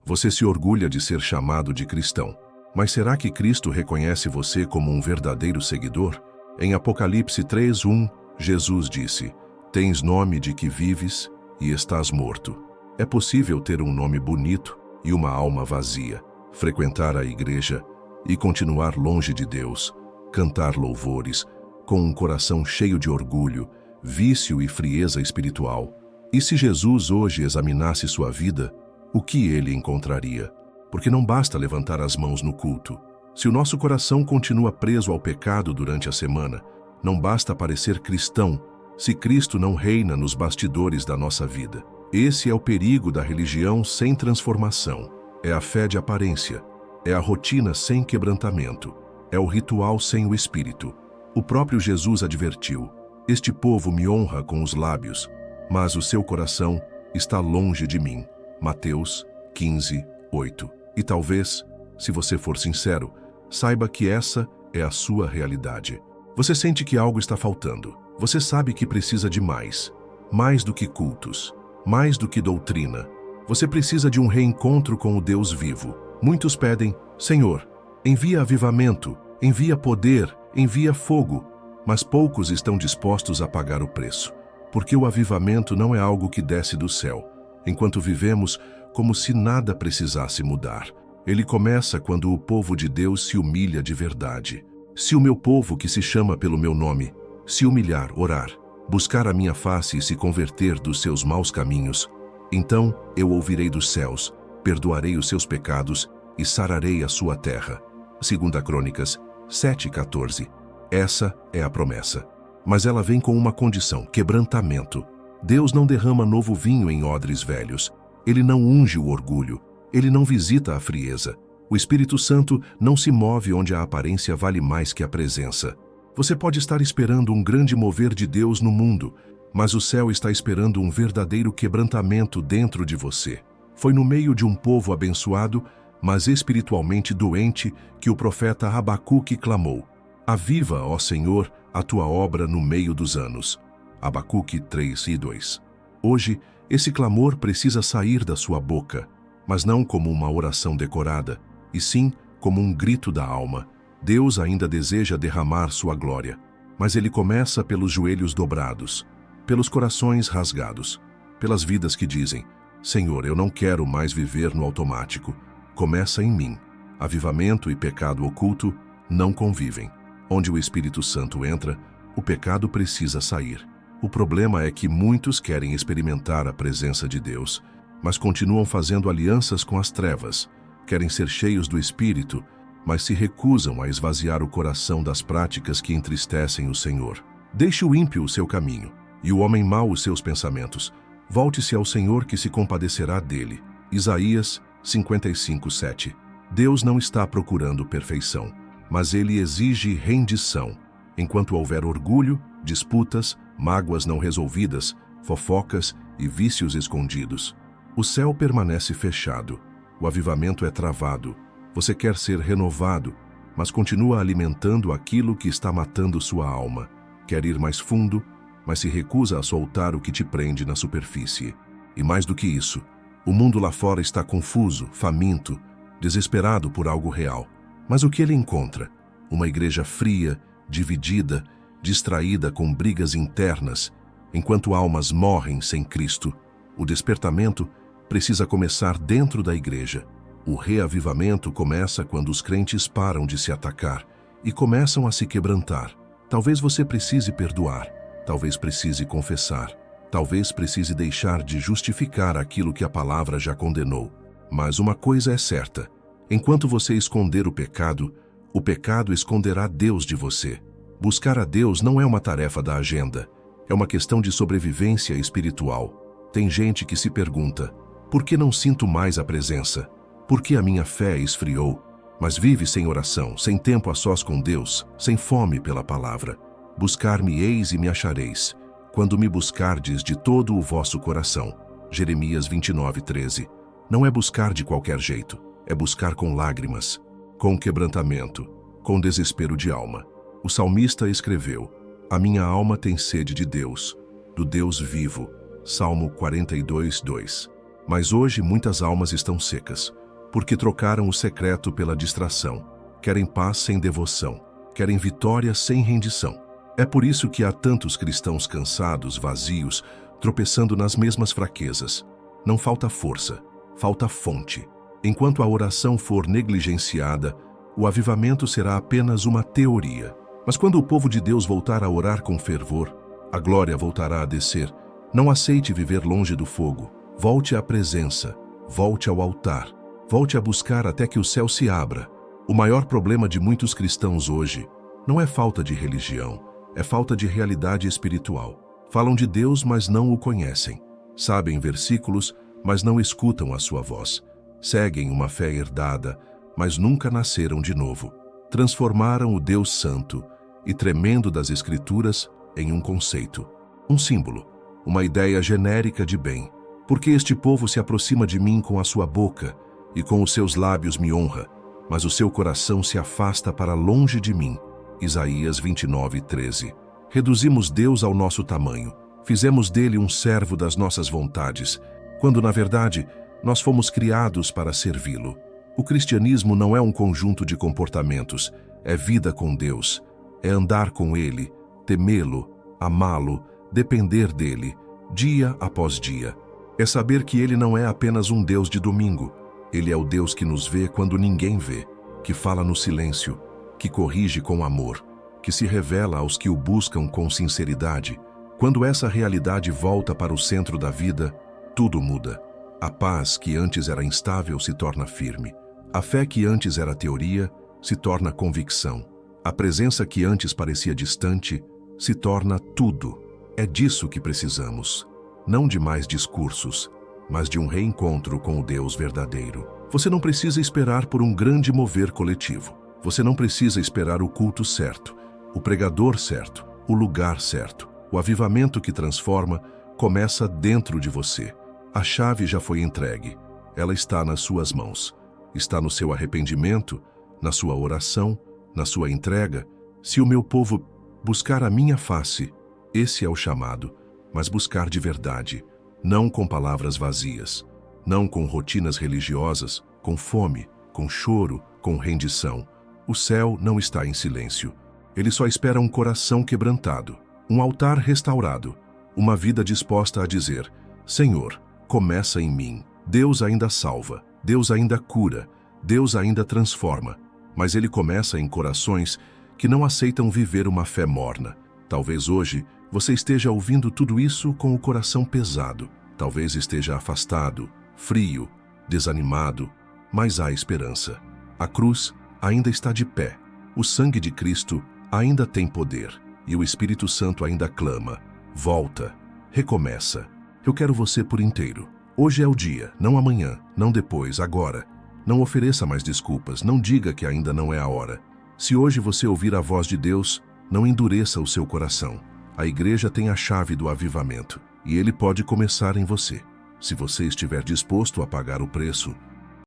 Você se orgulha de ser chamado de cristão. Mas será que Cristo reconhece você como um verdadeiro seguidor? Em Apocalipse 3:1, Jesus disse: "Tens nome de que vives e estás morto." É possível ter um nome bonito e uma alma vazia, frequentar a igreja e continuar longe de Deus, cantar louvores, com um coração cheio de orgulho, vício e frieza espiritual. E se Jesus hoje examinasse sua vida, o que ele encontraria? Porque não basta levantar as mãos no culto. Se o nosso coração continua preso ao pecado durante a semana, não basta parecer cristão se Cristo não reina nos bastidores da nossa vida. Esse é o perigo da religião sem transformação. É a fé de aparência. É a rotina sem quebrantamento. É o ritual sem o Espírito. O próprio Jesus advertiu: "Este povo me honra com os lábios, mas o seu coração está longe de mim." Mateus 15:8. E talvez, se você for sincero, saiba que essa é a sua realidade. Você sente que algo está faltando. Você sabe que precisa de mais. Mais do que cultos. Mais do que doutrina. Você precisa de um reencontro com o Deus vivo. Muitos pedem: "Senhor, envia avivamento, envia poder, envia fogo." Mas poucos estão dispostos a pagar o preço. Porque o avivamento não é algo que desce do céu, enquanto vivemos como se nada precisasse mudar. Ele começa quando o povo de Deus se humilha de verdade. Se o meu povo, que se chama pelo meu nome, se humilhar, orar, buscar a minha face e se converter dos seus maus caminhos, então eu ouvirei dos céus, perdoarei os seus pecados e sararei a sua terra. 2 Crônicas 7:14. Essa é a promessa. Mas ela vem com uma condição: quebrantamento. Deus não derrama novo vinho em odres velhos. Ele não unge o orgulho. Ele não visita a frieza. O Espírito Santo não se move onde a aparência vale mais que a presença. Você pode estar esperando um grande mover de Deus no mundo, mas o céu está esperando um verdadeiro quebrantamento dentro de você. Foi no meio de um povo abençoado, mas espiritualmente doente, que o profeta Abacuque clamou: "Aviva, ó Senhor, a tua obra no meio dos anos." Abacuque 3:2. Hoje, esse clamor precisa sair da sua boca, mas não como uma oração decorada, e sim como um grito da alma. Deus ainda deseja derramar sua glória, mas ele começa pelos joelhos dobrados, pelos corações rasgados, pelas vidas que dizem: "Senhor, eu não quero mais viver no automático. Começa em mim." Avivamento e pecado oculto não convivem. Onde o Espírito Santo entra, o pecado precisa sair. O problema é que muitos querem experimentar a presença de Deus, mas continuam fazendo alianças com as trevas. Querem ser cheios do Espírito, mas se recusam a esvaziar o coração das práticas que entristecem o Senhor. Deixe o ímpio o seu caminho, e o homem mau os seus pensamentos. Volte-se ao Senhor, que se compadecerá dele. Isaías 55:7. Deus não está procurando perfeição, mas ele exige rendição. Enquanto houver orgulho, disputas, mágoas não resolvidas, fofocas e vícios escondidos, o céu permanece fechado. O avivamento é travado. Você quer ser renovado, mas continua alimentando aquilo que está matando sua alma. Quer ir mais fundo, mas se recusa a soltar o que te prende na superfície. E mais do que isso, o mundo lá fora está confuso, faminto, desesperado por algo real. Mas o que ele encontra? Uma igreja fria, dividida, distraída com brigas internas, enquanto almas morrem sem Cristo. O despertamento precisa começar dentro da igreja. O reavivamento começa quando os crentes param de se atacar e começam a se quebrantar. Talvez você precise perdoar, talvez precise confessar, talvez precise deixar de justificar aquilo que a palavra já condenou. Mas uma coisa é certa: enquanto você esconder o pecado esconderá Deus de você. Buscar a Deus não é uma tarefa da agenda, é uma questão de sobrevivência espiritual. Tem gente que se pergunta: por que não sinto mais a presença? Por que a minha fé esfriou? Mas vive sem oração, sem tempo a sós com Deus, sem fome pela palavra. Buscar-me-eis e me achareis, quando me buscardes de todo o vosso coração. Jeremias 29:13. Não é buscar de qualquer jeito, é buscar com lágrimas, com quebrantamento, com desespero de alma. O salmista escreveu: "A minha alma tem sede de Deus, do Deus vivo." Salmo 42:2. Mas hoje muitas almas estão secas, porque trocaram o secreto pela distração. Querem paz sem devoção, querem vitória sem rendição. É por isso que há tantos cristãos cansados, vazios, tropeçando nas mesmas fraquezas. Não falta força, falta fonte. Enquanto a oração for negligenciada, o avivamento será apenas uma teoria. Mas quando o povo de Deus voltar a orar com fervor, a glória voltará a descer. Não aceite viver longe do fogo. Volte à presença, volte ao altar, volte a buscar até que o céu se abra. O maior problema de muitos cristãos hoje não é falta de religião, é falta de realidade espiritual. Falam de Deus, mas não o conhecem. Sabem versículos, mas não escutam a sua voz. Seguem uma fé herdada, mas nunca nasceram de novo. Transformaram o Deus Santo e tremendo das Escrituras em um conceito, um símbolo, uma ideia genérica de bem. Porque este povo se aproxima de mim com a sua boca e com os seus lábios me honra, mas o seu coração se afasta para longe de mim. Isaías 29:13. Reduzimos Deus ao nosso tamanho, fizemos dele um servo das nossas vontades, quando na verdade nós fomos criados para servi-lo. O cristianismo não é um conjunto de comportamentos, é vida com Deus, é andar com Ele, temê-lo, amá-lo, depender dele, dia após dia. É saber que Ele não é apenas um Deus de domingo, Ele é o Deus que nos vê quando ninguém vê, que fala no silêncio, que corrige com amor, que se revela aos que o buscam com sinceridade. Quando essa realidade volta para o centro da vida, tudo muda. A paz que antes era instável se torna firme. A fé que antes era teoria se torna convicção. A presença que antes parecia distante se torna tudo. É disso que precisamos. Não de mais discursos, mas de um reencontro com o Deus verdadeiro. Você não precisa esperar por um grande mover coletivo. Você não precisa esperar o culto certo, o pregador certo, o lugar certo. O avivamento que transforma começa dentro de você. A chave já foi entregue. Ela está nas suas mãos. Está no seu arrependimento, na sua oração, na sua entrega. Se o meu povo buscar a minha face, esse é o chamado, mas buscar de verdade, não com palavras vazias, não com rotinas religiosas, com fome, com choro, com rendição. O céu não está em silêncio. Ele só espera um coração quebrantado, um altar restaurado, uma vida disposta a dizer: Senhor, começa em mim. Deus ainda salva, Deus ainda cura, Deus ainda transforma, mas Ele começa em corações que não aceitam viver uma fé morna. Talvez hoje você esteja ouvindo tudo isso com o coração pesado. Talvez esteja afastado, frio, desanimado, mas há esperança. A cruz ainda está de pé. O sangue de Cristo ainda tem poder e o Espírito Santo ainda clama: volta, recomeça. Eu quero você por inteiro. Hoje é o dia, não amanhã, não depois, agora. Não ofereça mais desculpas, não diga que ainda não é a hora. Se hoje você ouvir a voz de Deus, não endureça o seu coração. A igreja tem a chave do avivamento e ele pode começar em você. Se você estiver disposto a pagar o preço,